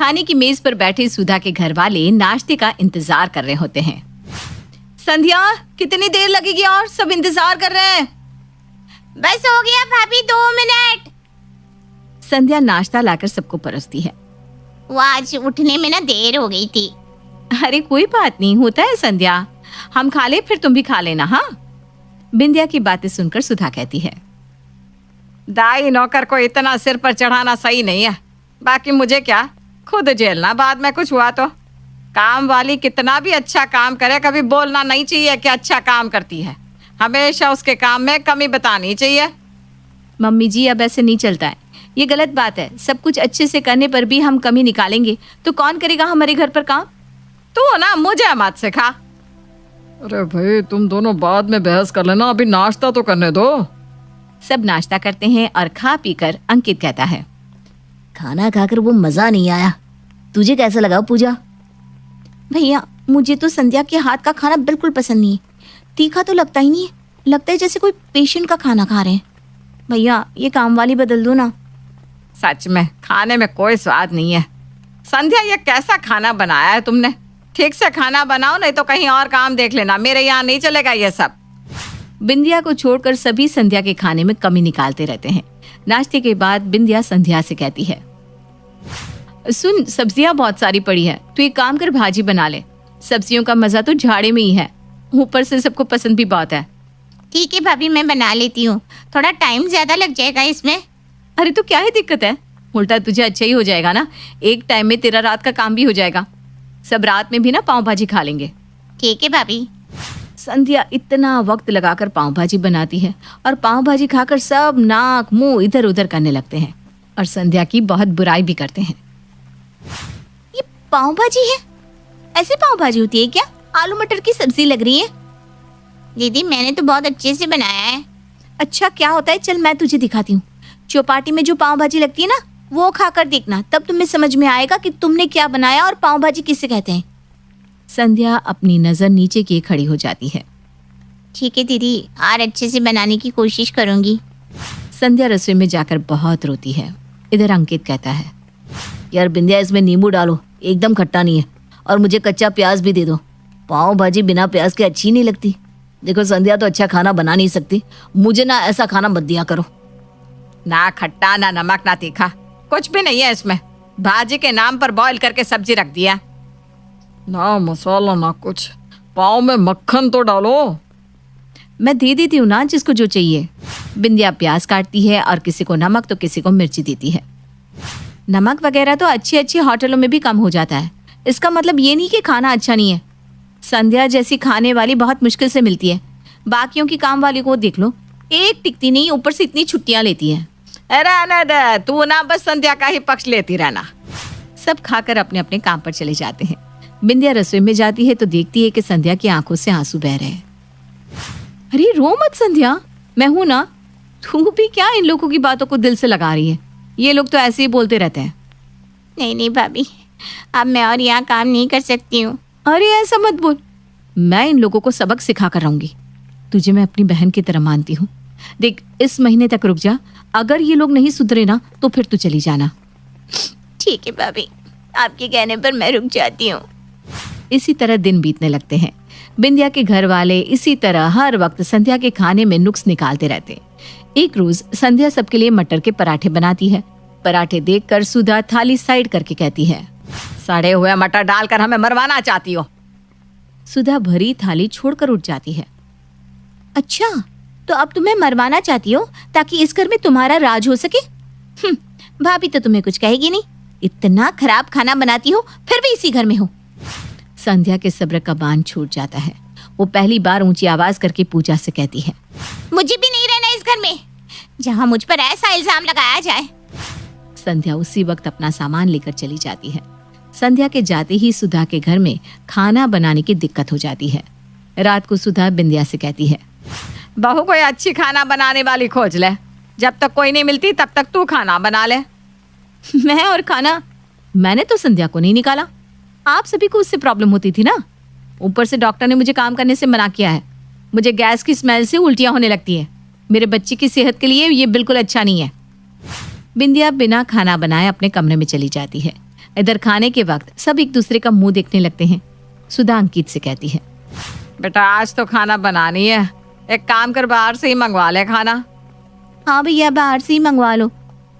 खाने की मेज पर बैठे सुधा के घर वाले नाश्ते का इंतजार कर रहे होते हैं। संध्या, कितनी देर लगेगी और सब इंतजार कर रहे हैं। बस हो गया भाभी, 2 मिनट। संध्या नाश्ता लाकर सबको परोसती है। वो आज उठने में ना देर हो गई थी। अरे कोई बात नहीं, होता है संध्या, हम खा ले फिर तुम भी खा लेना। हाँ, बिंदिया की बातें सुनकर सुधा कहती है, दाई नौकर को इतना सिर पर चढ़ाना सही नहीं है। बाकी मुझे क्या, खुद झेलना बाद में कुछ हुआ तो। काम वाली कितना भी अच्छा काम करे, कभी बोलना नहीं चाहिए कि अच्छा काम करती है। हमेशा उसके काम में कमी बतानी चाहिए। मम्मी जी, अब ऐसे नहीं चलता है, ये गलत बात है। सब कुछ अच्छे से करने पर भी हम कमी निकालेंगे तो कौन करेगा हमारे घर पर काम? तू ना मुझे मत सिखा। अरे भाई, तुम दोनों बाद में बहस कर लेना, अभी नाश्ता तो करने दो। सब नाश्ता करते हैं और खा पीकर अंकित कहता है, खाना खाकर वो मजा नहीं आया। तुझे कैसा लगा पूजा? भैया, मुझे तो संध्या के हाथ का खाना बिल्कुल पसंद नहीं है। तीखा तो लगता ही नहीं है, लगता है जैसे कोई पेशेंट का खाना खा रहे हैं। भैया, ये काम वाली बदल दो ना। सच में खाने में कोई स्वाद नहीं है। संध्या, ये कैसा खाना बनाया है तुमने? ठीक से खाना बनाओ, नहीं तो कहीं और काम देख लेना। मेरे यहाँ नहीं चलेगा ये सब। बिंदिया को छोड़कर सभी संध्या के खाने में कमी निकालते रहते हैं। नाश्ते के बाद बिंदिया संध्या से कहती है, सुन, सब्जियां बहुत सारी पड़ी है, तू एक काम कर, भाजी बना ले। सब्जियों का मजा तो झाड़े में ही है, ऊपर से सबको पसंद भी बहुत है। ठीक है भाभी, मैं बना लेती हूँ। थोड़ा टाइम ज्यादा लग जाएगा इसमें। अरे तो क्या है दिक्कत है, उल्टा तुझे अच्छा ही हो जाएगा ना। एक टाइम में तेरा रात का काम भी हो जाएगा। सब रात में भी ना पाव भाजी खा लेंगे। ठीक है भाभी। संध्या इतना वक्त लगाकर पाव भाजी बनाती है और पाव भाजी खाकर सब नाक मुंह इधर उधर करने लगते हैं और संध्या की बहुत बुराई भी करते हैं। ये पाव भाजी है? ऐसे पाव भाजी होती है क्या? आलू मटर की सब्जी लग रही है। दीदी, मैंने तो बहुत अच्छे से बनाया है। अच्छा, क्या होता है? चल मैं तुझे दिखाती हूँ। चौपाटी में जो पाव भाजी लगती है ना, वो खाकर देखना, तब तुम्हें समझ में आएगा कि तुमने क्या बनाया और पाव भाजी किसे कहते हैं। संध्या अपनी नजर नीचे किए खड़ी हो जाती है। ठीक है दीदी, और अच्छे से बनाने की कोशिश करूंगी। संध्या रसोई में जाकर बहुत रोती है। इधर अंकित कहता है, यार बिंदिया, इसमें नींबू डालो, एकदम खट्टा नहीं है। और मुझे कच्चा प्याज भी दे दो। पाव भाजी बिना प्याज के अच्छी नहीं लगती। देखो संध्या तो अच्छा खाना बना नहीं सकती, मुझे ना ऐसा खाना मत दिया करो। ना खट्टा, ना नमक, ना तीखा, कुछ भी नहीं है इसमें। भाजी के नाम पर बॉईल करके सब्जी रख दिया। ना मसाला ना कुछ, पाव में मक्खन तो डालो। मैं दे देती हूँ ना जिसको जो चाहिए। बिंदिया प्याज काटती है और किसी को नमक तो किसी को मिर्ची देती है। नमक वगैरह तो अच्छी अच्छी होटलों में भी कम हो जाता है। इसका मतलब ये नहीं कि खाना अच्छा नहीं है। संध्या जैसी खाने वाली बहुत मुश्किल से मिलती है। बाकियों की काम वाली को देख लो, एक टिकती नहीं, ऊपर से इतनी छुट्टियां लेती है। रहने दे, तू ना बस संध्या का ही पक्ष लेती रहना। सब खाकर अपने अपने काम पर चले जाते हैं। बिंदिया रसोई में जाती है तो देखती है कि संध्या की आंखों से आंसू बह रहे हैं। अरे रो मत संध्या, मैं हूं ना। तू भी क्या इन लोगों की बातों को दिल से लगा रही है? ये लोग तो ऐसे ही बोलते रहते हैं। नहीं नहीं भाभी, अब मैं और यहाँ काम नहीं कर सकती हूँ। अरे ऐसा मत बोल, मैं इन लोगों को सबक सिखा कर रहूंगी। तुझे मैं अपनी बहन की तरह मानती हूँ। देख, इस महीने तक रुक जा, अगर ये लोग नहीं सुधरे ना तो फिर तू चली जाना। ठीक है भाभी, आपके कहने पर मैं रुक जाती हूँ। इसी तरह दिन बीतने लगते हैं। बिंदिया के घर वाले इसी तरह हर वक्त संध्या के खाने में नुक्स निकालते रहते। एक रोज संध्या सबके लिए मटर के पराठे बनाती है। पराठे देखकर सुधा थाली साइड करके कहती है, सड़े हुए मटर डालकर हमें मरवाना चाहती हो? सुधा भरी थाली छोड़कर उठ जाती है। अच्छा, तो अब तुम्हें मरवाना चाहती हो ताकि इस घर में तुम्हारा राज हो सके? भाभी तो तुम्हें कुछ कहेगी नहीं। इतना खराब खाना बनाती हो, फिर भी इसी घर में हो। संध्या के सब्र का बांध छूट जाता है। वो पहली बार ऊंची आवाज करके पूजा से कहती है, मुझे भी नहीं रहना इस घर में जहाँ मुझ पर ऐसा इल्जाम लगाया जाए। संध्या उसी वक्त अपना सामान लेकर चली जाती है। संध्या के जाते ही सुधा के घर में खाना बनाने की दिक्कत हो जाती है। रात को सुधा बिंदिया से कहती है, बहू कोई अच्छी खाना बनाने वाली खोज ले। जब तक कोई नहीं मिलती तब तक तू खाना बना ले। मैं और खाना? मैंने तो संध्या को नहीं निकाला। आप सभी को उससे प्रॉब्लम होती थी ना। ऊपर से डॉक्टर ने मुझे काम करने से मना किया है। मुझे गैस की स्मेल से उल्टियां होने लगती है। मेरे बच्चे की सेहत के लिए ये बिल्कुल अच्छा नहीं है। बिंदिया बिना खाना बनाए अपने कमरे में चली जाती है। इधर खाने के वक्त सब एक दूसरे का मुंह देखने लगते हैं। सुधा अंकित से कहती है, बेटा आज तो खाना बनानी है, एक काम कर बाहर से ही मंगवा ले खाना। हाँ भैया, बाहर से ही मंगवा लो।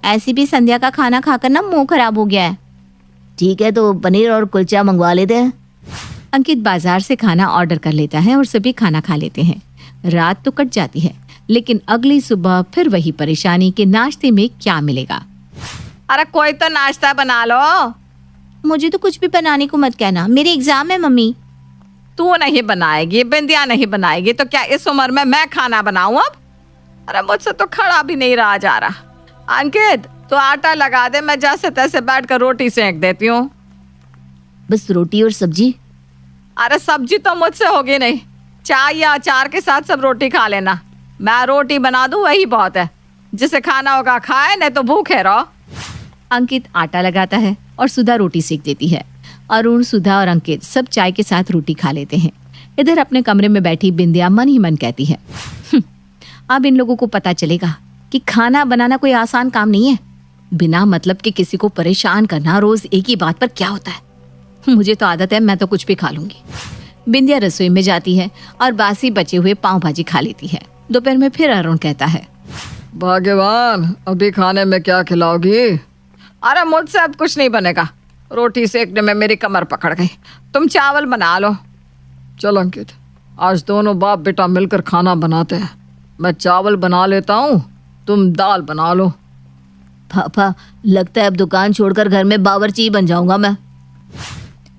ऐसे भी संध्या का खाना खाकर ना मुंह खराब हो गया है। ठीक है, तो पनीर और कुलचा मंगवा लेते हैं। अंकित बाजार से खाना ऑर्डर कर लेता है और सभी खाना खा लेते हैं। रात तो कट जाती है, लेकिन अगली सुबह फिर वही परेशानी कि नाश्ते में क्या मिलेगा। अरे कोई तो नाश्ता बना लो। मुझे तो कुछ भी बनाने को मत कहना, मेरे एग्जाम है मम्मी। तू नहीं बनाएगी, बिंदिया नहीं बनाएगी, तो क्या इस उम्र में मैं खाना बनाऊं अब? अरे मुझसे तो खड़ा भी नहीं रहा जा रहा। अंकित तो आटा लगा दे, मैं जैसे तैसे बैठ कर रोटी सेंक देती हूँ। बस रोटी और सब्जी? अरे सब्जी तो मुझसे होगी नहीं, चाय या अचार के साथ सब रोटी खा लेना। मैं रोटी बना दूं वही बहुत है, जिसे खाना होगा खाए, नहीं तो भूखे रहो। अंकित आटा लगाता है और सुधा रोटी सेक देती है। अरुण, सुधा और अंकित सब चाय के साथ रोटी खा लेते हैं। इधर अपने कमरे में बैठी बिंदिया मन ही मन कहती है, अब इन लोगों को पता चलेगा कि खाना बनाना कोई आसान काम नहीं है। बिना मतलब के किसी को परेशान करना रोज एक ही बात पर क्या होता है। मुझे तो आदत है, मैं तो कुछ भी खा लूंगी। बिंदिया रसोई में जाती है और बासी बचे हुए पाव भाजी खा लेती है। दोपहर में फिर अरुण कहता है, भाग्यवान, अभी खाने में क्या खिलाओगी? अरे मुझसे अब कुछ नहीं बनेगा, रोटी सेकने में मेरी कमर पकड़ गई। तुम चावल बना लो। चल अंकित, आज दोनों बाप बेटा मिलकर खाना बनाते हैं। मैं चावल बना लेता हूँ, तुम दाल बना लो। पापा, लगता है अब दुकान छोड़कर घर में बावर्ची बन जाऊंगा मैं।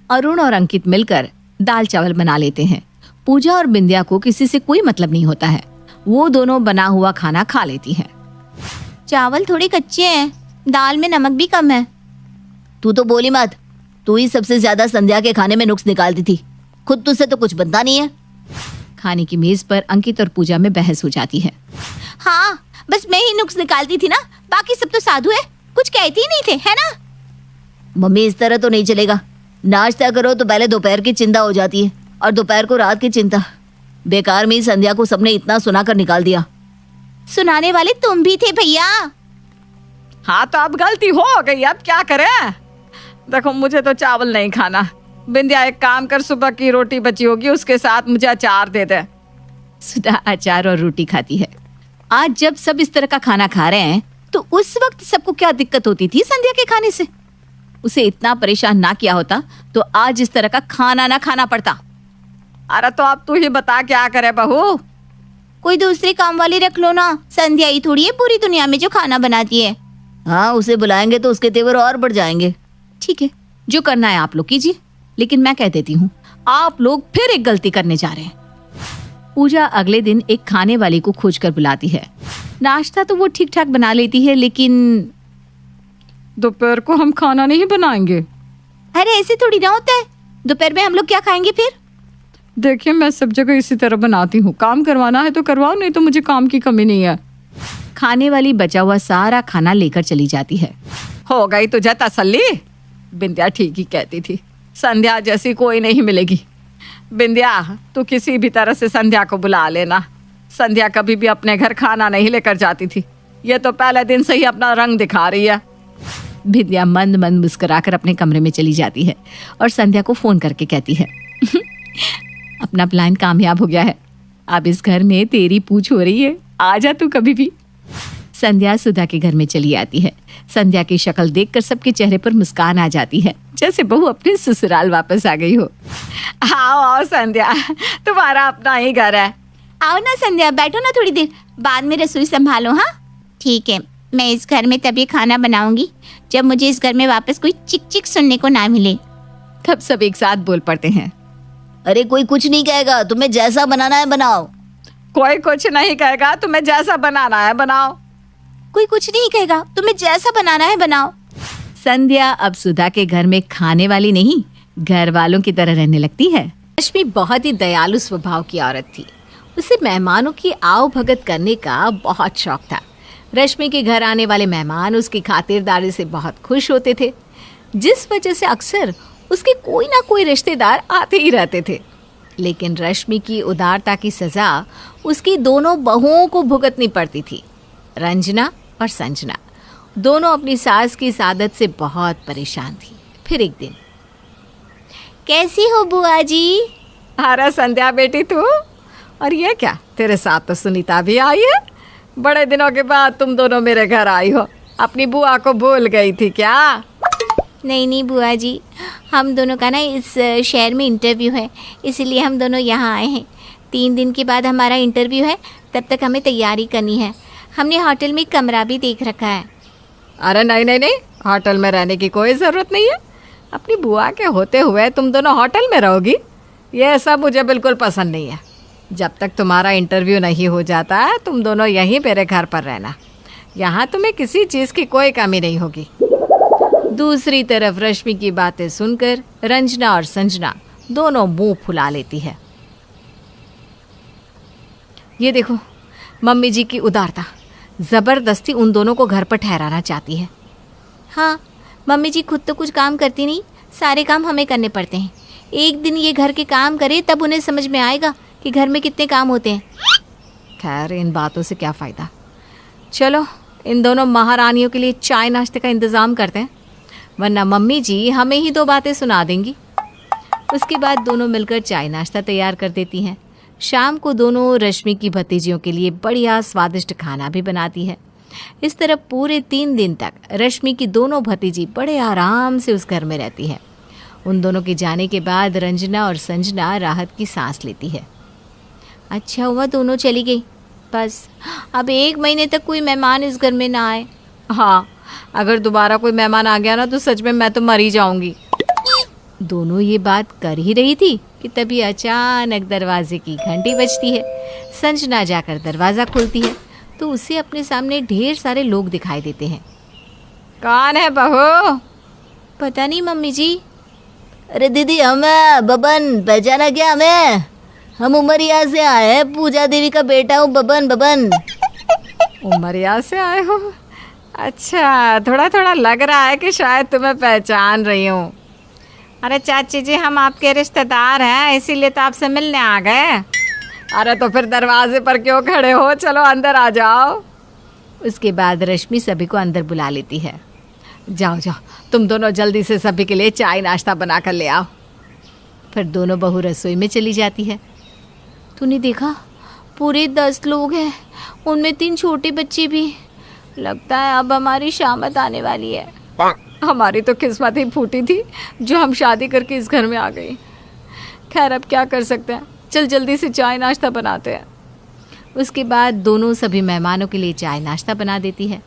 अरुण और अंकित मिलकर दाल चावल बना लेते हैं। पूजा और बिंदिया को किसी से कोई मतलब नहीं होता है, वो दोनों बना हुआ खाना खा लेती हैं। चावल थोड़े कच्चे हैं, दाल में नमक भी कम है। तू तो बोली मत, तू ही सबसे ज्यादा संध्या के खाने में नुक्स निकालती थी, खुद तुझसे तो कुछ बनता नहीं है। खाने की मेज पर अंकित और पूजा में बहस हो जाती है। हाँ, बस मैं ही नुक्स निकालती थी ना, बाकी सब तो साधु है, कुछ कहते ही नहीं थे, है ना? मम्मी, इस तरह तो नहीं चलेगा। नाश्ता करो तो पहले दोपहर की चिंता हो जाती है, और दोपहर को रात की चिंता। बेकार में ही संध्या को सबने इतना सुना कर निकाल दिया। सुनाने वाले तुम भी थे भैया। हाँ तो अब गलती हो गई, अब क्या करें? देखो मुझे तो चावल नहीं खाना। बिंदिया एक काम कर, सुबह की रोटी बची होगी उसके साथ मुझे अचार दे दे। सुधा अचार और रोटी खाती है। आज जब सब इस तरह का खाना खा रहे हैं तो उस वक्त सबको क्या दिक्कत होती थी संध्या के खाने से? उसे इतना परेशान ना किया होता तो आज इस तरह का खाना ना खाना पड़ता। अरे तो अब तू ही बता क्या करे बहू? कोई दूसरी काम वाली रख लो ना, संध्या ही थोड़ी है पूरी दुनिया में जो खाना बनाती है। हाँ, उसे बुलाएंगे तो उसके तेवर और बढ़ जाएंगे। ठीक है, जो करना है आप लोग कीजिए, लेकिन मैं कह देती हूँ आप लोग फिर एक गलती करने जा रहे हैं। पूजा अगले दिन एक खाने वाले को खोज कर बुलाती है। नाश्ता तो वो ठीक ठाक बना लेती है, लेकिन दोपहर को हम खाना नहीं बनाएंगे। अरे ऐसे थोड़ी ना होता है, दोपहर में हम लोग क्या खाएंगे फिर? देखिए मैं सब जगह इसी तरह बनाती हूँ, काम करवाना है तो करवाओ, नहीं तो मुझे काम की कमी नहीं है। खाने वाली बचा हुआ सारा खाना लेकर चली जाती है। हो गई तुझे तसल्ली? बिंदिया ठीक ही कहती थी, संध्या जैसी कोई नहीं मिलेगी। बिंदिया तू किसी भी तरह से संध्या को बुला लेना। संध्या कभी भी अपने घर खाना नहीं लेकर जाती थी, ये तो पहले दिन से ही अपना रंग दिखा रही है। बिंदिया मंद मंद मुस्कुराकर अपने कमरे में चली जाती है और संध्या को फोन करके कहती है, अपना प्लान कामयाब हो गया है, अब इस घर में तेरी पूछ हो रही है, आ जा तू कभी भी। संध्या सुधा के घर में चली आती है। संध्या की शक्ल देखकर सबके चेहरे पर मुस्कान आ जाती है, जैसे बहू अपने ससुराल वापस आ गई हो। आओ आओ संध्या, तुम्हारा अपना ही घर है। आओ ना संध्या, बैठो ना थोड़ी देर, बाद में रसोई संभालो। हाँ ठीक है, मैं इस घर में तभी खाना बनाऊंगी जब मुझे इस घर में वापस कोई चिक चिक सुनने को ना मिले। तब सब एक साथ बोल पड़ते हैं, अरे कोई कुछ नहीं कहेगा, तुम्हें जैसा बनाना है बनाओ। कोई कुछ नहीं कहेगा, तुम्हें जैसा बनाना है बनाओ। कोई कुछ नहीं कहेगा, तुम्हें जैसा बनाना है बनाओ। संध्या अब सुधा के घर में खाने वाली नहीं, घर वालों की तरह रहने लगती है। रश्मि बहुत ही दयालु स्वभाव की औरत थी। उसे मेहमानों की आओ भगत करने का बहुत शौक था। रश्मि के घर आने वाले मेहमान उसकी खातिरदारी से बहुत खुश होते थे, जिस वजह से अक्सर उसके कोई ना कोई रिश्तेदार आते ही रहते थे। लेकिन रश्मि की उदारता की सजा उसकी दोनों बहुओं को भुगतनी पड़ती थी। रंजना और संजना दोनों अपनी सास की इस आदत से बहुत परेशान थी। फिर एक दिन, कैसी हो बुआ जी? अरे संध्या बेटी तू, और ये क्या, तेरे साथ तो सुनीता भी आई है। बड़े दिनों के बाद तुम दोनों मेरे घर आई हो। अपनी बुआ को भूल गई थी क्या? नहीं नहीं बुआ जी, हम दोनों का ना इस शहर में इंटरव्यू है, इसीलिए हम दोनों यहाँ आए हैं। 3 दिन के बाद हमारा इंटरव्यू है, तब तक हमें तैयारी करनी है। हमने होटल में कमरा भी देख रखा है। अरे नहीं नहीं नहीं, होटल में रहने की कोई ज़रूरत नहीं है। अपनी बुआ के होते हुए तुम दोनों होटल में रहोगी, ये सब मुझे बिल्कुल पसंद नहीं है। जब तक तुम्हारा इंटरव्यू नहीं हो जाता तुम दोनों यहीं मेरे घर पर रहना। यहाँ तुम्हें किसी चीज़ की कोई कमी नहीं होगी। दूसरी तरफ रश्मि की बातें सुनकर रंजना और संजना दोनों मुंह फुला लेती है। ये देखो, मम्मी जी की उदारता, ज़बरदस्ती उन दोनों को घर पर ठहराना चाहती है। हाँ, मम्मी जी खुद तो कुछ काम करती नहीं, सारे काम हमें करने पड़ते हैं। एक दिन ये घर के काम करे तब उन्हें समझ में आएगा कि घर में कितने काम होते हैं। खैर, इन बातों से क्या फ़ायदा। चलो, इन दोनों महारानियों के लिए चाय नाश्ते का इंतज़ाम करते हैं, वरना मम्मी जी हमें ही 2 बातें सुना देंगी। उसके बाद दोनों मिलकर चाय नाश्ता तैयार कर देती हैं। शाम को दोनों रश्मि की भतीजियों के लिए बढ़िया स्वादिष्ट खाना भी बनाती है। इस तरह पूरे 3 दिन तक रश्मि की दोनों भतीजी बड़े आराम से उस घर में रहती है। उन दोनों के जाने के बाद रंजना और संजना राहत की सांस लेती है। अच्छा हुआ दोनों चली गई, बस अब 1 महीने तक कोई मेहमान इस घर में ना आए। हाँ, अगर दोबारा कोई मेहमान आ गया ना तो सच में मैं तो मर ही जाऊंगी। दोनों ये बात कर ही रही थी कि तभी अचानक दरवाजे की घंटी बजती है। संजना जाकर दरवाज़ा खोलती है तो उसे अपने सामने ढेर सारे लोग दिखाई देते हैं। कौन है बहू? पता नहीं मम्मी जी। अरे दीदी, हमें बबन पहचाना क्या? हम उमरिया से आए हैं, पूजा देवी का बेटा हूँ बबन। उमरिया से आए हो? अच्छा, थोड़ा थोड़ा लग रहा है कि शायद तुम्हें पहचान रही हूँ। अरे चाची जी, हम आपके रिश्तेदार हैं, इसीलिए तो आपसे मिलने आ गए। अरे तो फिर दरवाजे पर क्यों खड़े हो, चलो अंदर आ जाओ। उसके बाद रश्मि सभी को अंदर बुला लेती है। जाओ जाओ, तुम दोनों जल्दी से सभी के लिए चाय नाश्ता बना कर ले आओ। फिर दोनों बहू रसोई में चली जाती है। तूने देखा, पूरे 10 लोग हैं, उनमें 3 छोटे बच्चे भी। लगता है अब हमारी शामत आने वाली है। हमारी तो किस्मत ही फूटी थी जो हम शादी करके इस घर में आ गई। खैर, अब क्या कर सकते हैं, चल जल्दी से चाय नाश्ता बनाते हैं। उसके बाद दोनों सभी मेहमानों के लिए चाय नाश्ता बना देती है।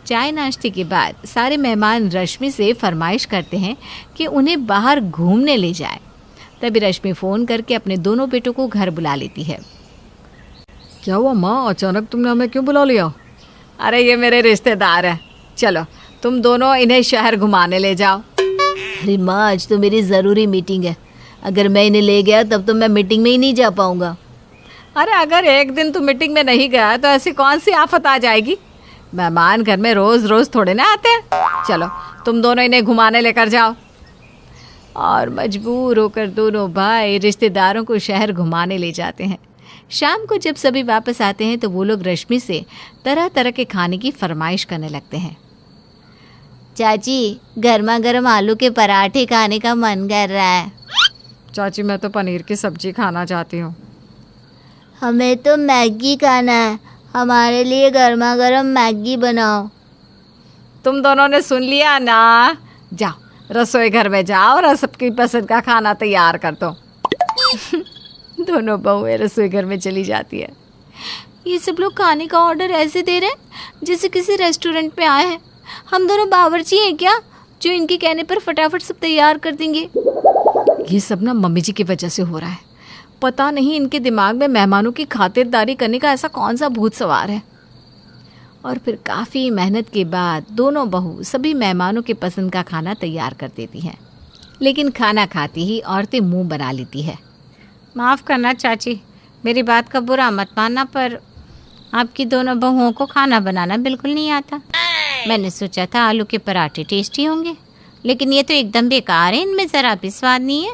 चाय नाश्ते के बाद सारे मेहमान रश्मि से फरमाइश करते हैं कि उन्हें बाहर घूमने ले जाए। तभी रश्मि फ़ोन करके अपने दोनों बेटों को घर बुला लेती है। क्या हुआ माँ, अचानक तुमने हमें क्यों बुला लिया? अरे ये मेरे रिश्तेदार हैं, चलो तुम दोनों इन्हें शहर घुमाने ले जाओ। अरे माँ, आज तो मेरी ज़रूरी मीटिंग है, अगर मैं इन्हें ले गया तब तो मैं मीटिंग में ही नहीं जा पाऊँगा। अरे अगर एक दिन तुम मीटिंग में नहीं गया तो ऐसी कौन सी आफत आ जाएगी? मेहमान घर में रोज़ रोज़ थोड़े ना आते हैं। चलो तुम दोनों इन्हें घुमाने लेकर जाओ। और मजबूर होकर दोनों भाई रिश्तेदारों को शहर घुमाने ले जाते हैं। शाम को जब सभी वापस आते हैं तो वो लोग रश्मि से तरह तरह के खाने की फरमाइश करने लगते हैं। चाची, गर्मा गर्म आलू के पराठे खाने का मन कर रहा है। चाची, मैं तो पनीर की सब्जी खाना चाहती हूँ। हमें तो मैगी खाना है, हमारे लिए गर्मा गर्म मैगी बनाओ। तुम दोनों ने सुन लिया ना, जाओ रसोई घर में जाओ और सबकी पसंद का खाना तैयार कर दो। दोनों बहुएं रसोई घर में चली जाती है। ये सब लोग खाने का ऑर्डर ऐसे दे रहे हैं जैसे किसी रेस्टोरेंट में आए हैं। हम दोनों बावर्ची हैं क्या, जो इनके कहने पर फटाफट सब तैयार कर देंगे? ये सब ना मम्मी जी की वजह से हो रहा है। पता नहीं इनके दिमाग में मेहमानों की खातिरदारी करने का ऐसा कौन सा भूत सवार है। और फिर काफ़ी मेहनत के बाद दोनों बहू सभी मेहमानों के पसंद का खाना तैयार कर देती हैं। लेकिन खाना खाती ही औरतें मुंह बना लेती है। माफ़ करना चाची, मेरी बात का बुरा मत मानना, पर आपकी दोनों बहुओं को खाना बनाना बिल्कुल नहीं आता। मैंने सोचा था आलू के पराठे टेस्टी होंगे, लेकिन ये तो एकदम बेकार है, इनमें ज़रा भी स्वाद नहीं है।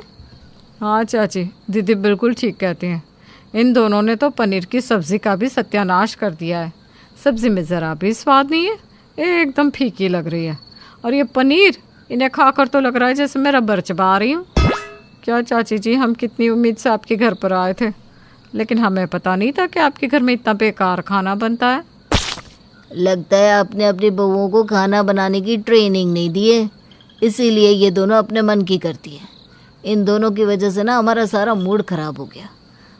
हाँ चाची, दीदी बिल्कुल ठीक कहती हैं। इन दोनों ने तो पनीर की सब्ज़ी का भी सत्यानाश कर दिया है। सब्ज़ी में ज़रा भी स्वाद नहीं है, एकदम फीकी लग रही है। और ये पनीर इन्हें खाकर तो लग रहा है जैसे मैं रबर चबा रही हूँ। क्या चाची जी, हम कितनी उम्मीद से आपके घर पर आए थे, लेकिन हमें पता नहीं था कि आपके घर में इतना बेकार खाना बनता है। लगता है आपने अपनी बहुओं को खाना बनाने की ट्रेनिंग नहीं दी है, इसीलिए ये दोनों अपने मन की करती है। इन दोनों की वजह से ना हमारा सारा मूड खराब हो गया।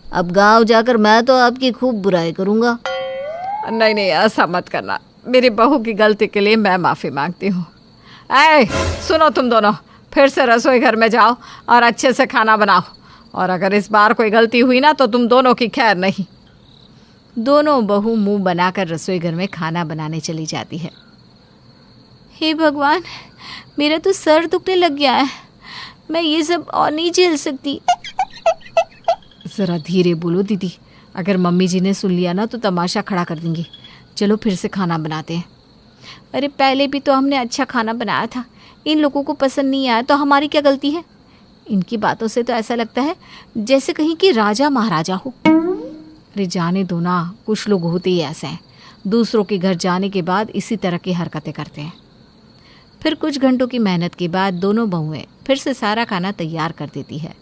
अब गांव जाकर मैं तो आपकी खूब बुराई करूँगा। नहीं नहीं, ऐसा मत करना। मेरी बहू की गलती के लिए मैं माफ़ी मांगती हूँ। ऐ सुनो, तुम दोनों फिर से रसोई घर में जाओ और अच्छे से खाना बनाओ, और अगर इस बार कोई गलती हुई ना तो तुम दोनों की खैर नहीं। दोनों बहू मुंह बनाकर रसोई घर में खाना बनाने चली जाती है। हे भगवान, मेरा तो सर दुखने लग गया है, मैं ये सब और नहीं झेल सकती। ज़रा धीरे बोलो दीदी, अगर मम्मी जी ने सुन लिया ना तो तमाशा खड़ा कर देंगी। चलो फिर से खाना बनाते हैं। अरे पहले भी तो हमने अच्छा खाना बनाया था, इन लोगों को पसंद नहीं आया तो हमारी क्या गलती है? इनकी बातों से तो ऐसा लगता है जैसे कहीं की राजा महाराजा हो। अरे जाने दो ना, कुछ लोग होते ही ऐसे हैं, दूसरों के घर जाने के बाद इसी तरह की हरकतें करते हैं। फिर कुछ घंटों की मेहनत के बाद दोनों बहुएं फिर से सारा खाना तैयार कर देती है।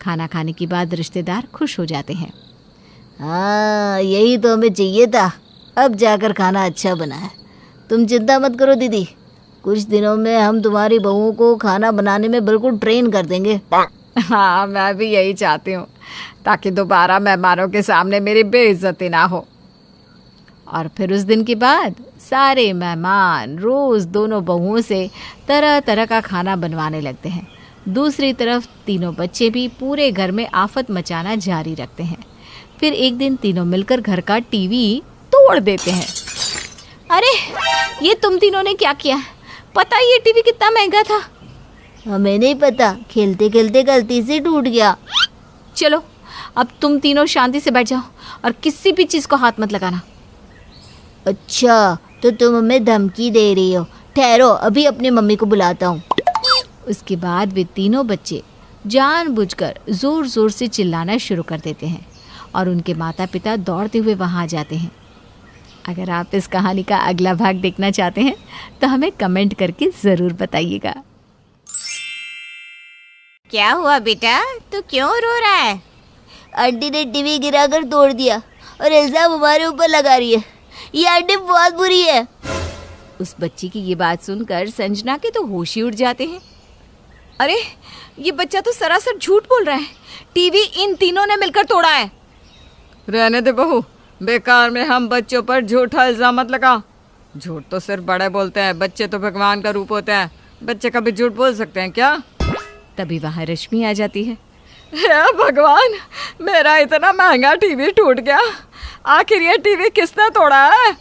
खाना खाने के बाद रिश्तेदार खुश हो जाते हैं। हाँ, यही तो हमें चाहिए था। अब जाकर खाना अच्छा बना है। तुम चिंता मत करो दीदी, कुछ दिनों में हम तुम्हारी बहुओं को खाना बनाने में बिल्कुल ट्रेन कर देंगे। हाँ, मैं भी यही चाहती हूँ, ताकि दोबारा मेहमानों के सामने मेरी बेइज्जती ना हो। और फिर उस दिन के बाद सारे मेहमान रोज़ दोनों बहुओं से तरह तरह का खाना बनवाने लगते हैं। दूसरी तरफ तीनों बच्चे भी पूरे घर में आफत मचाना जारी रखते हैं। फिर एक दिन तीनों मिलकर घर का टीवी तोड़ देते हैं। अरे ये तुम तीनों ने क्या किया? पता है ये टीवी कितना महंगा था? हमें नहीं पता, खेलते खेलते गलती से टूट गया। चलो अब तुम तीनों शांति से बैठ जाओ और किसी भी चीज़ को हाथ मत लगाना। अच्छा, तो तुम हमें धमकी दे रही हो? ठहरो, अभी अपनी मम्मी को बुलाता हूँ। उसके बाद वे तीनों बच्चे जानबूझकर ज़ोर ज़ोर से चिल्लाना शुरू कर देते हैं और उनके माता पिता दौड़ते हुए वहाँ आ जाते हैं। अगर आप इस कहानी का अगला भाग देखना चाहते हैं तो हमें कमेंट करके ज़रूर बताइएगा। क्या हुआ बेटा, तू क्यों रो रहा है? आंटी ने टीवी गिराकर तोड़ दिया और इल्जाम हमारे ऊपर लगा रही है। ये आंटी बहुत बुरी है। उस बच्ची की ये बात सुनकर संजना के तो होश ही उड़ जाते हैं। अरे ये बच्चा तो सरासर झूठ बोल रहा है, टीवी इन तीनों ने मिलकर तोड़ा है। रहने दे बहू, बेकार में हम बच्चों पर झूठा इल्जाम मत लगा। झूठ तो सिर्फ बड़े बोलते हैं, बच्चे तो भगवान का रूप होते हैं। बच्चे कभी झूठ बोल सकते हैं क्या? तभी वहाँ रश्मि आ जाती है। हे भगवान, मेरा इतना महंगा टीवी टूट गया। आखिर ये टीवी किसने तोड़ा है?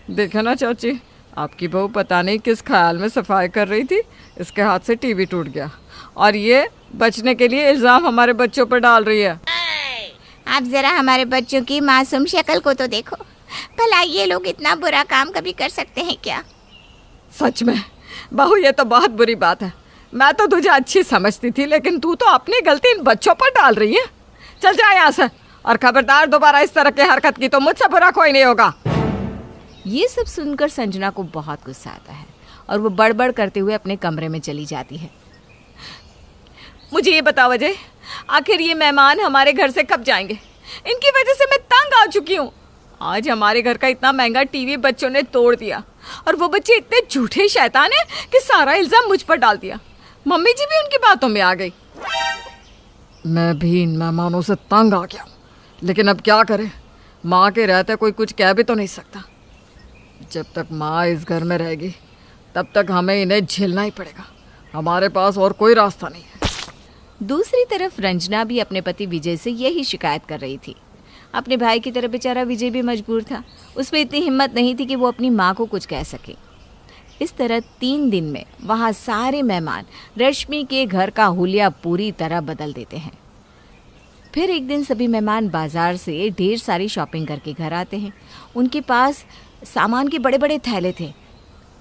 देखे ना चाची, आपकी बहू पता नहीं किस ख्याल में सफाई कर रही थी, इसके हाथ से टीवी टूट गया और ये बचने के लिए इल्ज़ाम हमारे बच्चों पर डाल रही है। आप जरा हमारे बच्चों की मासूम शक्ल को तो देखो, भला ये लोग इतना बुरा काम कभी कर सकते हैं क्या? सच में बहू, ये तो बहुत बुरी बात है। मैं तो तुझे अच्छी समझती थी, लेकिन तू तो अपनी गलती इन बच्चों पर डाल रही है। चल जा यहाँ से, और खबरदार दोबारा इस तरह की हरकत की तो मुझसे बुरा कोई नहीं होगा। ये सब सुनकर संजना को बहुत गुस्सा आता है और वो बड़बड़ करते हुए अपने कमरे में चली जाती है। मुझे ये बता वजह, आखिर ये मेहमान हमारे घर से कब जाएंगे? इनकी वजह से मैं तंग आ चुकी हूँ। आज हमारे घर का इतना महंगा टीवी बच्चों ने तोड़ दिया, और वो बच्चे इतने झूठे शैतान हैं कि सारा इल्ज़ाम मुझ पर डाल दिया। मम्मी जी भी उनकी बातों में आ गई। मैं भी इन मेहमानों से तंग आ गया, लेकिन अब क्या करें? माँ के रहते कोई कुछ कह भी तो नहीं सकता। जब तक माँ इस घर में रहेगी तब तक हमें इन्हें झेलना ही पड़ेगा। हमारे पास और कोई रास्ता नहीं है। दूसरी तरफ रंजना भी अपने पति विजय से यही शिकायत कर रही थी। अपने भाई की तरह बेचारा विजय भी मजबूर था, उसमें इतनी हिम्मत नहीं थी कि वो अपनी माँ को कुछ कह सके। इस तरह 3 दिन में वहाँ सारे मेहमान रश्मि के घर का हुलिया पूरी तरह बदल देते हैं। फिर एक दिन सभी मेहमान बाजार से ढेर सारी शॉपिंग करके घर आते हैं। उनके पास सामान के बड़े बड़े थैले थे।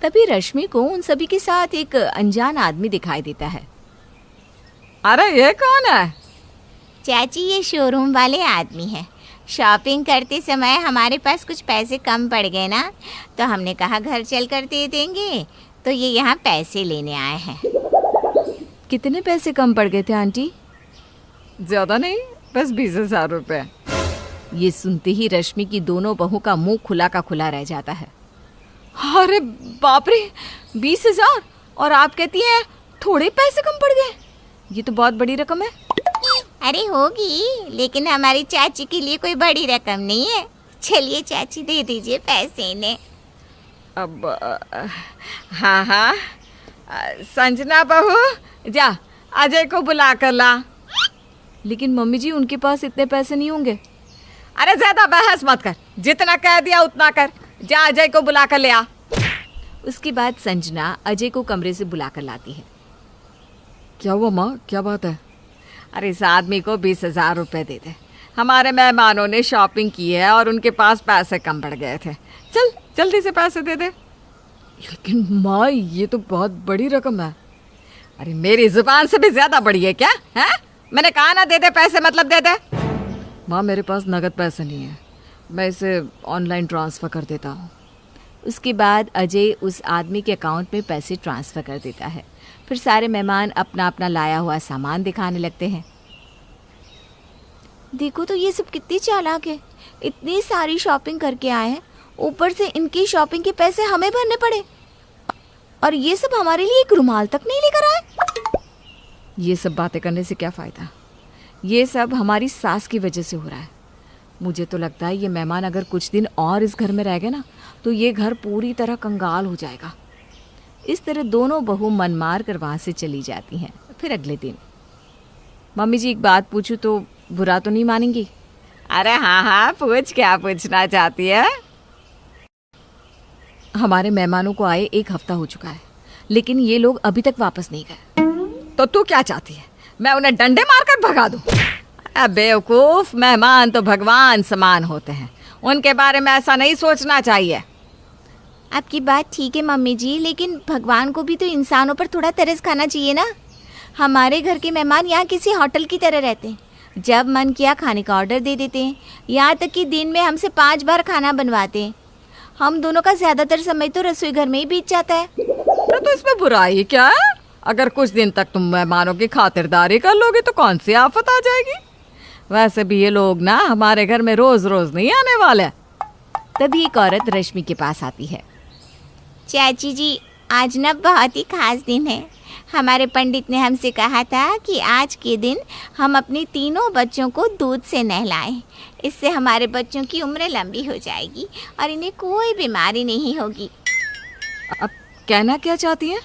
तभी रश्मि को उन सभी के साथ एक अनजान आदमी दिखाई देता है। अरे ये कौन है? चाची, ये शोरूम वाले आदमी हैं। शॉपिंग करते समय हमारे पास कुछ पैसे कम पड़ गए ना, तो हमने कहा घर चल कर दे देंगे, तो ये यहाँ पैसे लेने आए हैं। कितने पैसे कम पड़ गए थे आंटी? ज्यादा नहीं, बस 20,000 रुपए। ये सुनते ही रश्मि की दोनों बहू का मुंह खुला का खुला रह जाता है। अरे बाप रे, 20,000 और आप कहती हैं थोड़े पैसे कम पड़ गए? ये तो बहुत बड़ी रकम है। अरे होगी, लेकिन हमारी चाची के लिए कोई बड़ी रकम नहीं है। चलिए चाची, दे दीजिए पैसे इन्हें। अब हाँ हाँ, संजना बहू, जा अजय को बुला कर ला। लेकिन मम्मी जी, उनके पास इतने पैसे नहीं होंगे। अरे ज्यादा बहस मत कर, जितना कह दिया उतना कर। जा अजय को बुला कर ले आ। उसके बाद संजना अजय को कमरे से बुला कर लाती है। क्या हुआ माँ, क्या बात है? अरे इस आदमी को 20,000 रुपए दे दे। हमारे मेहमानों ने शॉपिंग की है और उनके पास पैसे कम पड़ गए थे। चल जल्दी से पैसे दे दे। लेकिन माँ, ये तो बहुत बड़ी रकम है। अरे मेरी जुबान से भी ज्यादा बड़ी है क्या? है, मैंने कहा ना दे दे पैसे, मतलब दे दे। माँ मेरे पास नगद पैसे नहीं है, मैं इसे ऑनलाइन ट्रांसफ़र कर देता हूँ। उसके बाद अजय उस आदमी के अकाउंट में पैसे ट्रांसफ़र कर देता है। फिर सारे मेहमान अपना अपना लाया हुआ सामान दिखाने लगते हैं। देखो तो ये सब कितनी चालाक है, इतनी सारी शॉपिंग करके आए हैं, ऊपर से इनकी शॉपिंग के पैसे हमें भरने पड़े, और ये सब हमारे लिए एक रुमाल तक नहीं लेकर आए। ये सब बातें करने से क्या फ़ायदा? ये सब हमारी सास की वजह से हो रहा है। मुझे तो लगता है ये मेहमान अगर कुछ दिन और इस घर में रह गए ना, तो ये घर पूरी तरह कंगाल हो जाएगा। इस तरह दोनों बहू मन मार कर वहाँ से चली जाती हैं। फिर अगले दिन, मम्मी जी एक बात पूछूं तो बुरा तो नहीं मानेंगी? अरे हाँ हाँ, पूछ, क्या पूछना चाहती है? हमारे मेहमानों को आए 1 हफ्ता हो चुका है, लेकिन ये लोग अभी तक वापस नहीं गए। तो तू क्या चाहती है, मैं उन्हें डंडे मारकर भगा दूं? अरे बेवकूफ, मेहमान तो भगवान समान होते हैं, उनके बारे में ऐसा नहीं सोचना चाहिए। आपकी बात ठीक है मम्मी जी, लेकिन भगवान को भी तो इंसानों पर थोड़ा तरस खाना चाहिए ना। हमारे घर के मेहमान यहाँ किसी होटल की तरह रहते हैं, जब मन किया खाने का ऑर्डर दे देते हैं, यहाँ तक कि दिन में हमसे 5 बार खाना बनवाते हैं। हम दोनों का ज़्यादातर समय तो रसोई घर में ही बीत जाता है। तो इसमें बुराई क्या है? अगर कुछ दिन तक तुम मेहमानों की खातिरदारी कर लोगे तो कौन सी आफत आ जाएगी? वैसे भी ये लोग ना हमारे घर में रोज रोज नहीं आने वाले। तभी एक औरत रश्मि के पास आती है। चाची जी, आज ना बहुत ही खास दिन है। हमारे पंडित ने हमसे कहा था कि आज के दिन हम अपने तीनों बच्चों को दूध से नहलाएं। इससे हमारे बच्चों की उम्र लंबी हो जाएगी और इन्हें कोई बीमारी नहीं होगी। अब कहना क्या चाहती है?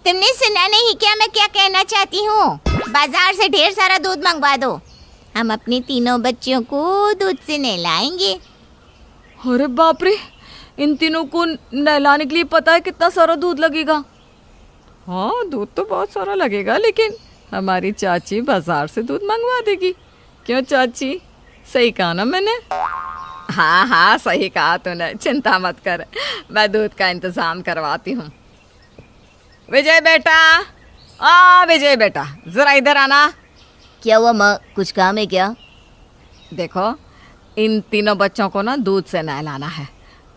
तुमने सुना नहीं क्या मैं क्या कहना चाहती हूँ? बाजार से ढेर सारा दूध मंगवा दो, हम अपने तीनों बच्चों को दूध से नहलाएंगे। अरे बाप रे, इन तीनों को नहलाने के लिए पता है कितना सारा दूध लगेगा? हाँ, दूध तो बहुत सारा लगेगा, लेकिन हमारी चाची बाजार से दूध मंगवा देगी। क्यों चाची, सही कहा ना मैंने? हाँ हाँ, सही कहा तूने, चिंता मत कर, मैं दूध का इंतजाम करवाती हूँ। विजय बेटा, विजय बेटा, जरा इधर आना। क्या हुआ माँ, कुछ काम है क्या? देखो, इन तीनों बच्चों को ना दूध से नहलाना है,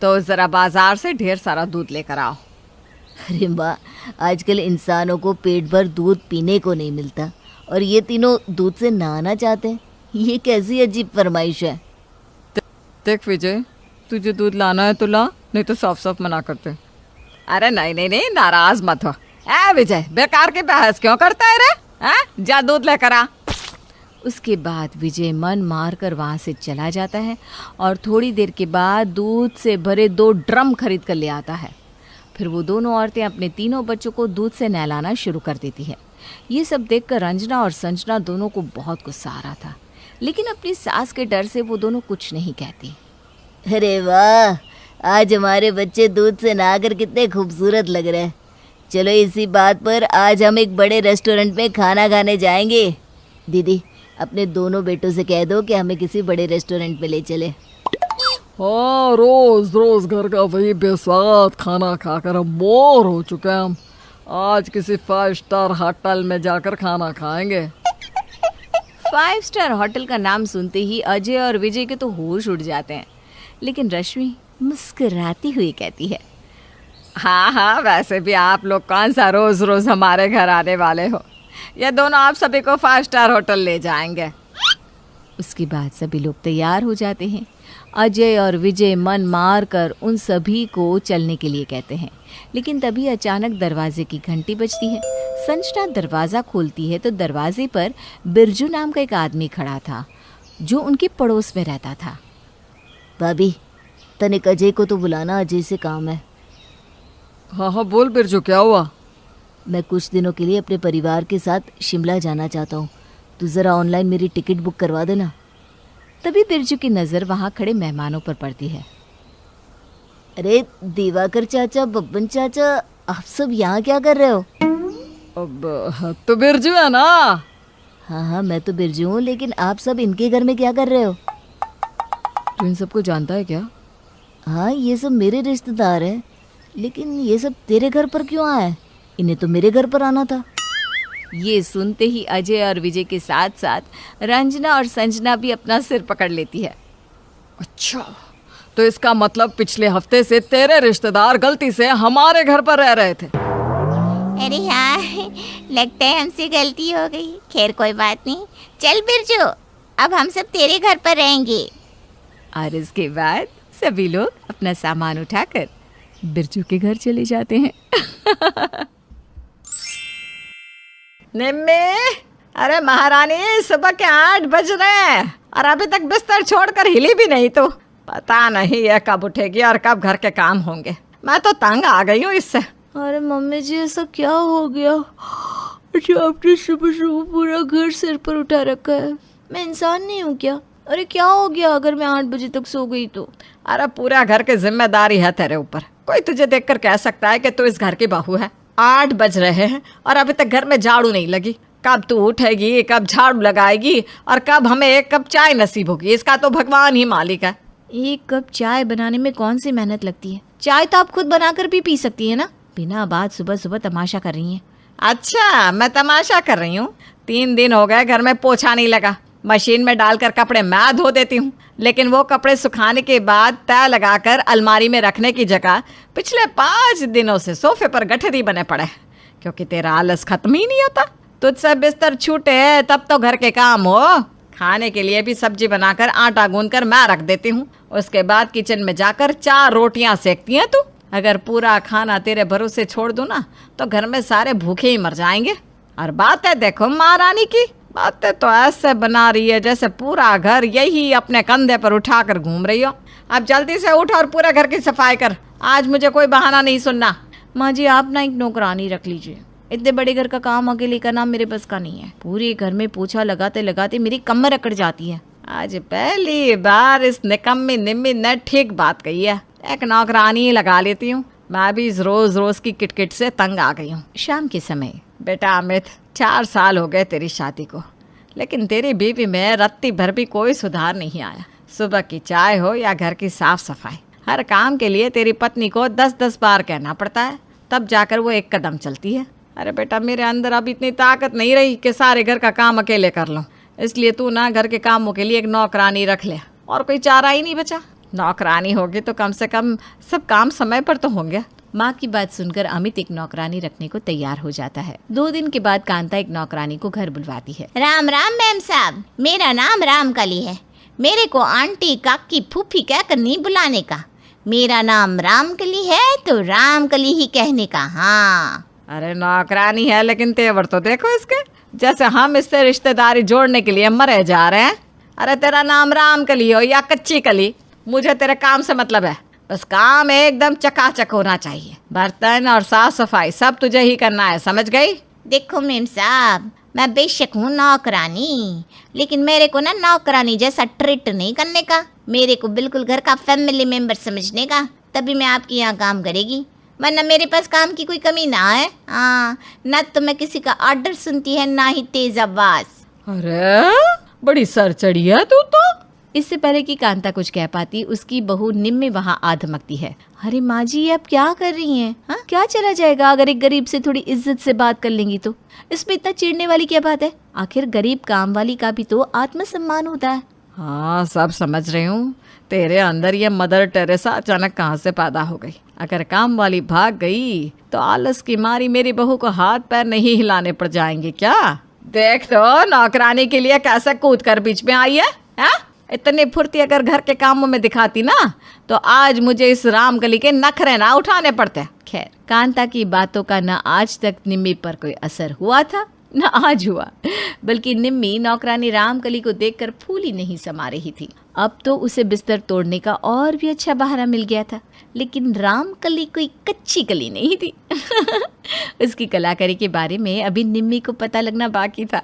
तो जरा बाजार से ढेर सारा दूध लेकर आओ। अरे माँ, आजकल इंसानों को पेट भर दूध पीने को नहीं मिलता, और ये तीनों दूध से नहाना चाहते हैं। ये कैसी अजीब फरमाइश है। देख विजय, तुझे दूध लाना है तो ला, नहीं तो साफ साफ मना करते। अरे नहीं नहीं नहीं, नाराज मत हो। विजय, बेकार की बहस क्यों करता है रे? जा दूध लेकर आ। उसके बाद विजय मन मार कर वहाँ से चला जाता है और थोड़ी देर के बाद दूध से भरे 2 ड्रम खरीद कर ले आता है। फिर वो दोनों औरतें अपने तीनों बच्चों को दूध से नहलाना शुरू कर देती है। ये सब देखकर रंजना और संजना दोनों को बहुत गुस्सा आ रहा था, लेकिन अपनी सास के डर से वो दोनों कुछ नहीं कहती। अरे वाह, आज हमारे बच्चे दूध से नहाकर कितने खूबसूरत लग रहे हैं। चलो इसी बात पर आज हम एक बड़े रेस्टोरेंट में खाना खाने जाएंगे। दीदी, अपने दोनों बेटों से कह दो कि हमें किसी बड़े रेस्टोरेंट में ले चले। हाँ, रोज रोज घर का वही बेस्वाद खाना खाकर हम बोर हो चुके हैं। हम आज किसी 5 स्टार होटल में जाकर खाना खाएंगे। 5 स्टार होटल का नाम सुनते ही अजय और विजय के तो होश उड़ जाते हैं, लेकिन रश्मि मुस्कुराती हुई कहती है, हाँ हाँ, वैसे भी आप लोग कौन सा रोज रोज हमारे घर आने वाले हो। ये दोनों आप सभी को 5 स्टार होटल ले जाएंगे। उसके बाद सभी लोग तैयार हो जाते हैं। अजय और विजय मन मार कर उन सभी को चलने के लिए कहते हैं, लेकिन तभी अचानक दरवाजे की घंटी बजती है। संजना दरवाज़ा खोलती है तो दरवाजे पर बिरजू नाम का एक आदमी खड़ा था जो उनके पड़ोस में रहता था। भाभी, तनिक अजय को तो बुलाना, अजय से काम है। हाँ हाँ, बोल बिरजू, क्या हुआ? मैं कुछ दिनों के लिए अपने परिवार के साथ शिमला जाना चाहता हूँ। तू ज़रा ऑनलाइन मेरी टिकट बुक करवा देना। तभी बिरजू की नज़र वहाँ खड़े मेहमानों पर पड़ती है। अरे दिवाकर चाचा, बब्बन चाचा, आप सब यहाँ क्या कर रहे हो? अब तो बिरजू है ना। हाँ हाँ, मैं तो बिरजू हूँ, लेकिन आप सब इनके घर में क्या कर रहे हो? तू इन सबको जानता है क्या? हाँ, ये सब मेरे रिश्तेदार हैं, लेकिन ये सब तेरे घर पर क्यों आए? इन्हें तो मेरे घर पर आना था। ये सुनते ही अजय और विजय के साथ साथ रंजना और संजना भी अपना सिर पकड़ लेती है। अच्छा, तो इसका मतलब पिछले हफ्ते से तेरे रिश्तेदार गलती से हमारे घर पर रह रहे थे। अरे हाँ, लगता है हमसे गलती हो गई। खैर कोई बात नहीं, चल बिरजू, अब हम सब तेरे घर पर रहेंगे। और इसके बाद सभी लोग अपना सामान उठाकर बिरजू के घर चले जाते हैं। निम्मी, अरे महारानी, सुबह के 8 बज रहे हैं और अभी तक बिस्तर छोड़कर हिली भी नहीं। तो पता नहीं ये कब उठेगी और कब घर के काम होंगे। मैं तो तंग आ गई हूँ इससे। अरे मम्मी जी, ऐसा क्या हो गया? अच्छा, आपने सुबह सुबह पूरा घर सिर पर उठा रखा है। मैं इंसान नहीं हूँ क्या? अरे क्या हो गया अगर मैं 8 बजे तक सो गई तो? अरे पूरा घर की जिम्मेदारी है तेरे ऊपर। कोई तुझे देखकर कह सकता है कि तू इस घर की बहू है? 8 बज रहे हैं और अभी तक घर में झाड़ू नहीं लगी। कब तू उठेगी, कब झाड़ू लगाएगी और कब हमें 1 कप चाय नसीब होगी, इसका तो भगवान ही मालिक है। 1 कप चाय बनाने में कौन सी मेहनत लगती है? चाय तो आप खुद बनाकर भी पी सकती है ना। बिना बात सुबह सुबह तमाशा कर रही हैं। अच्छा, मैं तमाशा कर रही हूँ? 3 दिन हो गए घर में पोछा नहीं लगा। मशीन में डालकर कपड़े मैं धो देती हूँ, लेकिन वो कपड़े सुखाने के बाद तय लगाकर अलमारी में रखने की जगह पिछले 5 दिनों से सोफे पर गठरी बने पड़े, क्योंकि तेरा आलस खत्म ही नहीं होता। तुझसे बिस्तर छूटे तब तो घर के काम हो। खाने के लिए भी सब्जी बनाकर आटा गूंदकर मैं रख देती हूँ। उसके बाद किचन में जाकर 4 रोटियां सेकती हैं तू। अगर पूरा खाना तेरे भरोसे छोड़ दूँ ना तो घर में सारे भूखे ही मर जाएंगे। और बात है देखो महारानी की, बातें तो ऐसे बना रही है जैसे पूरा घर यही अपने कंधे पर उठाकर घूम रही हो। अब जल्दी से उठ और पूरे घर की सफाई कर। आज मुझे कोई बहाना नहीं सुनना। माँ जी, आप ना एक नौकरानी रख लीजिए। इतने बड़े घर का काम अकेले करना मेरे बस का नहीं है। पूरे घर में पोछा लगाते लगाते मेरी कमर अकड़ जाती है। आज पहली बार इस निकम्मी निम्मी ने ठीक बात कही है। एक नौकरानी लगा लेती हूँ। मैं भी इस रोज रोज की किटकिट से तंग आ गई हूँ। शाम के समय, बेटा अमित, 4 साल हो गए तेरी शादी को, लेकिन तेरी बीवी में रत्ती भर भी कोई सुधार नहीं आया। सुबह की चाय हो या घर की साफ सफाई, हर काम के लिए तेरी पत्नी को 10-10 बार कहना पड़ता है, तब जाकर वो 1 कदम चलती है। अरे बेटा, मेरे अंदर अब इतनी ताकत नहीं रही कि सारे घर का काम अकेले कर लूँ। इसलिए तू ना घर के कामों के लिए एक नौकरानी रख ले, और कोई चारा ही नहीं बचा। नौकरानी होगी तो कम से कम सब काम समय पर तो होंगे। माँ की बात सुनकर अमित एक नौकरानी रखने को तैयार हो जाता है। 2 दिन के बाद कांता एक नौकरानी को घर बुलवाती है। राम राम मैम साहब, मेरा नाम रामकली है। मेरे को आंटी, काकी, फूफी कहकर नहीं बुलाने का। मेरा नाम रामकली है तो रामकली ही कहने का। हाँ, अरे नौकरानी है लेकिन तेवर तो देखो इसके, जैसे हम इससे रिश्तेदारी जोड़ने के लिए मरे जा रहे हैं। अरे तेरा नाम रामकली हो या कच्ची कली, मुझे तेरे काम से मतलब है। बस काम एकदम चकाचक होना चाहिए। बर्तन और साफ सफाई सब तुझे ही करना है, समझ गई? देखो मैम साहब, मैं बेशक हूँ नौकरानी, लेकिन मेरे को ना नौकरानी जैसा ट्रीट नहीं करने का। मेरे को बिल्कुल घर का फैमिली मेंबर समझने का, तभी मैं आपके यहाँ काम करेगी, वरना मेरे पास काम की कोई कमी ना है। हाँ, ना तो मैं किसी का ऑर्डर सुनती है, ना ही तेज आवाज। अरे बड़ी सरचड़ी है तू तो। इससे पहले कि कांता कुछ कह पाती, उसकी बहू निम्मी वहाँ आ धमकती है। अरे माँ जी, ये आप क्या कर रही हैं? हाँ, क्या चला जाएगा अगर एक गरीब से थोड़ी इज्जत से बात कर लेंगी तो? इसमें इतना चिढ़ने वाली क्या बात है? आखिर गरीब काम वाली का भी तो आत्मसम्मान होता है। हाँ, सब समझ रही हूँ। तेरे अंदर ये मदर टेरेसा अचानक कहाँ से पैदा हो गई। अगर काम वाली भाग गई तो आलस की मारी मेरी बहू को हाथ पैर नहीं हिलाने पड़ जाएंगे क्या। देख तो नौकरानी के लिए कैसे कूद कर बीच में आई है, हा? इतनी फुर्ती अगर घर के कामों में दिखाती ना तो आज मुझे इस रामकली के नखरे ना उठाने पड़ते। खैर, कांता की बातों का न आज तक निम्मी पर कोई असर हुआ था न आज हुआ, बल्कि निम्मी नौकरानी रामकली को देखकर फूली नहीं समा रही थी। अब तो उसे बिस्तर तोड़ने का और भी अच्छा बहाना मिल गया था, लेकिन रामकली कोई कच्ची कली नहीं थी। उसकी कलाकारी के बारे में अभी निम्मी को पता लगना बाकी था।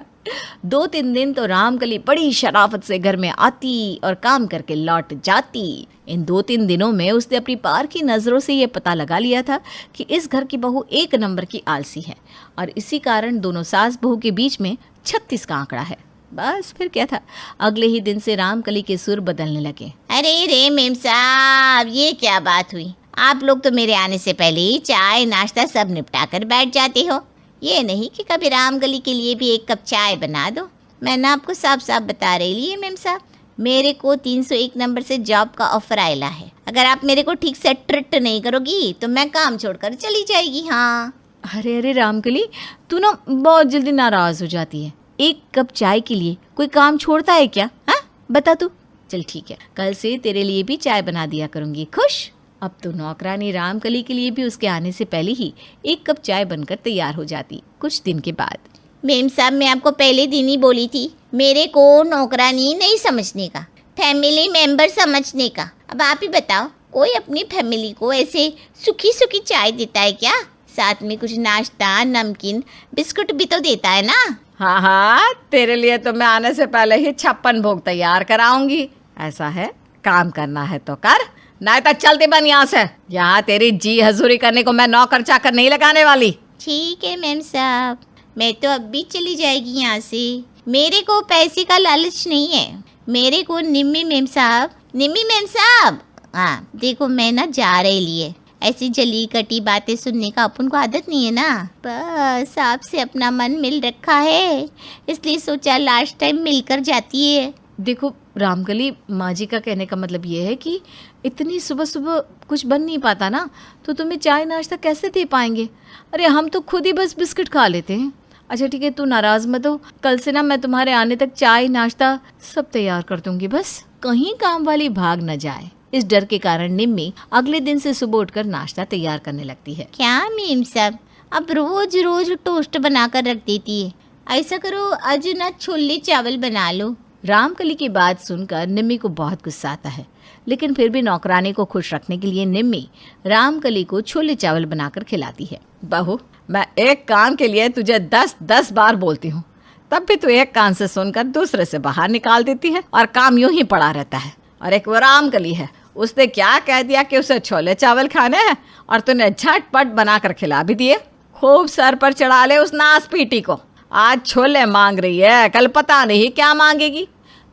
2-3 दिन तो रामकली बड़ी शराफत से घर में आती और काम करके लौट जाती। इन 2-3 दिनों में उसने अपनी पार की नज़रों से ये पता लगा लिया था कि इस घर की बहू 1 नंबर की आलसी है, और इसी कारण दोनों सास बहू के बीच में 36 का आंकड़ा है। बस फिर क्या था, अगले ही दिन से रामकली के सुर बदलने लगे। अरे रे मेम साहब, ये क्या बात हुई? आप लोग तो मेरे आने से पहले ही चाय नाश्ता सब निपटा कर बैठ जाते हो। ये नहीं कि कभी रामकली के लिए भी 1 कप चाय बना दो। मैं ना आपको साफ साफ बता रही है मेम साहब, मेरे को 301 नंबर से जॉब का ऑफर आयला है। अगर आप मेरे को ठीक से ट्रीट नहीं करोगी तो मैं काम छोड़कर चली जाएगी। हाँ। अरे अरे रामकली, तू ना बहुत जल्दी नाराज़ हो जाती है। 1 कप चाय के लिए कोई काम छोड़ता है क्या? हाँ, बता तू। चल ठीक है, कल से तेरे लिए भी चाय बना दिया करूँगी। खुश? अब तो नौकरानी रामकली के लिए भी उसके आने से पहले ही 1 कप चाय बनकर तैयार हो जाती। कुछ दिन के बाद, मेम साहब, मैं आपको पहले दिन ही बोली थी मेरे को नौकरानी नहीं समझने का, फैमिली मेंबर समझने का। अब आप ही बताओ, कोई अपनी फैमिली को ऐसे सूखी सूखी चाय देता है क्या? साथ में कुछ नाश्ता, नमकीन, बिस्कुट भी तो देता है ना। हाँ हाँ, तेरे लिए तो मैं आने से पहले ही 56 भोग तैयार कराऊंगी। ऐसा है, काम करना है तो कर, नहीं तो चलती बन यहाँ से। यहाँ तेरी जी हजूरी करने को मैं नौकर चाकर नहीं लगाने वाली। ठीक है मेम साहब, मैं तो अब भी चली जाएगी यहाँ से। मेरे को पैसे का लालच नहीं है, मेरे को निम्मी मेम साहब, हाँ देखो मैं ना जा रही लिए, ऐसी जली कटी बातें सुनने का अपन को आदत नहीं है ना। बस आपसे अपना मन मिल रखा है, इसलिए सोचा लास्ट टाइम मिलकर जाती है। देखो रामकली, माँ जी का कहने का मतलब ये है कि इतनी सुबह सुबह कुछ बन नहीं पाता ना, तो तुम्हें चाय नाश्ता कैसे दे पाएंगे? अरे हम तो खुद ही बस बिस्किट खा लेते हैं। अच्छा ठीक है, तू नाराज़ मत हो, कल से ना मैं तुम्हारे आने तक चाय नाश्ता सब तैयार कर दूंगी। बस कहीं काम वाली भाग न जाए, इस डर के कारण निम्मी अगले दिन से सुबह उठकर नाश्ता तैयार करने लगती है। क्या मेम साहब, अब रोज रोज टोस्ट बनाकर रख देती है। ऐसा करो आज ना छोले चावल बना लो। रामकली की बात सुनकर निम्मी को बहुत गुस्सा आता है, लेकिन फिर भी नौकरानी को खुश रखने के लिए निम्मी रामकली को छोले चावल बनाकर खिलाती है। बहू, मैं एक काम के लिए तुझे 10-10 बार बोलती हूँ, तब भी तू एक कान से सुनकर दूसरे से बाहर निकाल देती है और काम यूं ही पड़ा रहता है। और एक वो रामकली है, उसने क्या कह दिया कि उसे छोले चावल खाने हैं और तूने झटपट बनाकर खिला भी दिए। खूब सर पर चढ़ा ले उस नास पीटी को। आज छोले मांग रही है, कल पता नहीं क्या मांगेगी।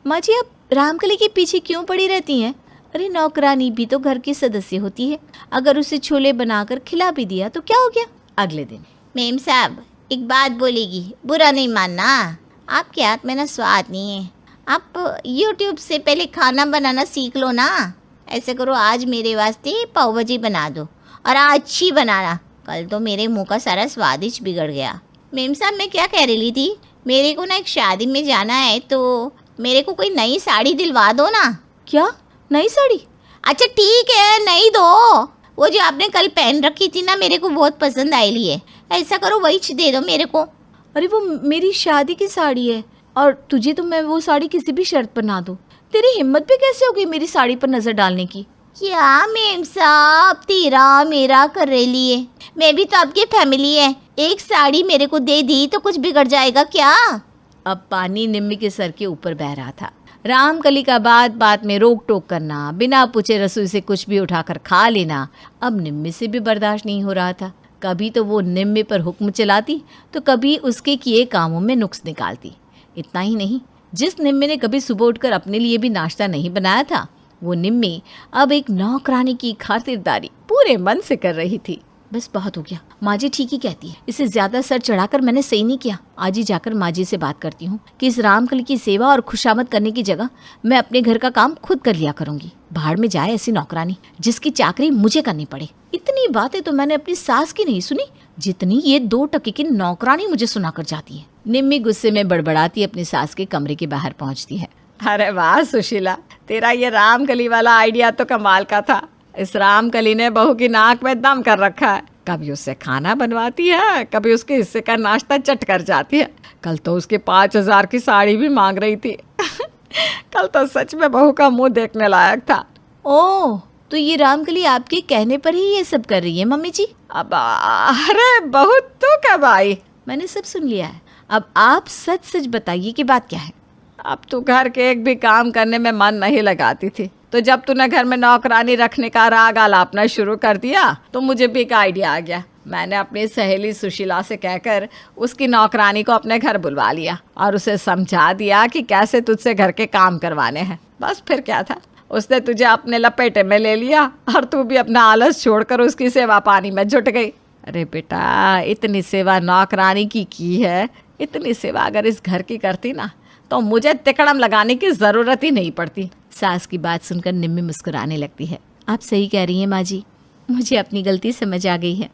माँ जी, आप रामकली के पीछे क्यों पड़ी रहती हैं? अरे नौकरानी भी तो घर की सदस्य होती है, अगर उसे छोले बनाकर खिला भी दिया तो क्या हो गया? अगले दिन, मेम साहब एक बात बोलेगी, बुरा नहीं मानना, आपके हाथ में ना स्वाद नहीं है। आप YouTube से पहले खाना बनाना सीख लो ना। ऐसे करो, आज मेरे वास्ते पाव भाजी बना दो और अच्छी बनाना, कल तो मेरे मुंह का सारा स्वादिष्ट बिगड़ गया। मेम साहब मैं क्या कह रही थी, मेरे को ना एक शादी में जाना है, तो मेरे को कोई नई साड़ी दिलवा दो ना। क्या नई साड़ी? अच्छा ठीक है, नहीं दो, वो जो आपने कल पहन रखी थी ना मेरे को बहुत पसंद आई ली है। ऐसा करो वही दे दो मेरे को। अरे वो मेरी शादी की साड़ी है और तुझे तो मैं वो साड़ी किसी भी शर्त पर ना दूं। तेरी हिम्मत भी कैसे हो गई मेरी साड़ी पर नजर डालने की? क्या मेम साहब, तेरा मेरा कर रही है, मैं भी तो आपकी फैमिली है, एक साड़ी मेरे को दे दी तो कुछ बिगड़ जाएगा क्या? अब पानी निम्मी के सर के ऊपर बह रहा था। रामकली का बात बात में रोक टोक करना, बिना पूछे रसोई से कुछ भी उठाकर खा लेना, अब निम्मी से भी बर्दाश्त नहीं हो रहा था। कभी तो वो निम्मी पर हुक्म चलाती तो कभी उसके किए कामों में नुक्स निकालती। इतना ही नहीं, जिस निम्मी ने कभी सुबह उठकर अपने लिए भी नाश्ता नहीं बनाया था, वो निम्मी अब एक नौकरानी की खातिरदारी पूरे मन से कर रही थी। बस बहुत हो गया। माँ जी ठीक ही कहती है, इसे ज्यादा सर चढ़ाकर मैंने सही नहीं किया। आज ही जाकर माँ जी से बात करती हूँ कि इस रामकली की सेवा और खुशामद करने की जगह मैं अपने घर का काम खुद कर लिया करूंगी। भाड़ में जाए ऐसी नौकरानी जिसकी चाकरी मुझे करनी पड़े। इतनी बातें तो मैंने अपनी सास की नहीं सुनी जितनी ये 2 टके की नौकरानी मुझे सुनाकर जाती है। निम्मी गुस्से में बड़बड़ाती अपनी सास के कमरे के बाहर पहुंचती है। अरे वाह सुशीला, तेरा ये रामकली वाला आइडिया तो कमाल का था। इस रामकली ने बहू की नाक में दम कर रखा है। कभी उससे खाना बनवाती है, कभी उसके हिस्से का नाश्ता चट कर जाती है। कल तो उसके 5,000 की साड़ी भी मांग रही थी। कल तो सच में बहू का मुंह देखने लायक था। ओह, तो ये रामकली आपके कहने पर ही ये सब कर रही है मम्मी जी? अब अरे बहू तू कब आई? मैंने सब सुन लिया है। अब आप सच सच बताइए कि बात क्या है। अब तू घर के एक भी काम करने में मन नहीं लगाती थी, तो जब तूने घर में नौकरानी रखने का राग आलापना शुरू कर दिया तो मुझे भी एक आइडिया आ गया। मैंने अपनी सहेली सुशीला से कहकर उसकी नौकरानी को अपने घर बुलवा लिया और उसे समझा दिया कि कैसे तुझसे घर के काम करवाने हैं। बस फिर क्या था, उसने तुझे अपने लपेटे में ले लिया और तू भी अपना आलस छोड़कर उसकी सेवा पानी में जुट गई। अरे बेटा, इतनी सेवा नौकरानी की है, इतनी सेवा अगर इस घर की करती ना तो मुझे तिकड़म लगाने की ज़रूरत ही नहीं पड़ती। सास की बात सुनकर निम्मी मुस्कुराने लगती है। आप सही कह रही हैं माँ जी, मुझे अपनी गलती समझ आ गई है।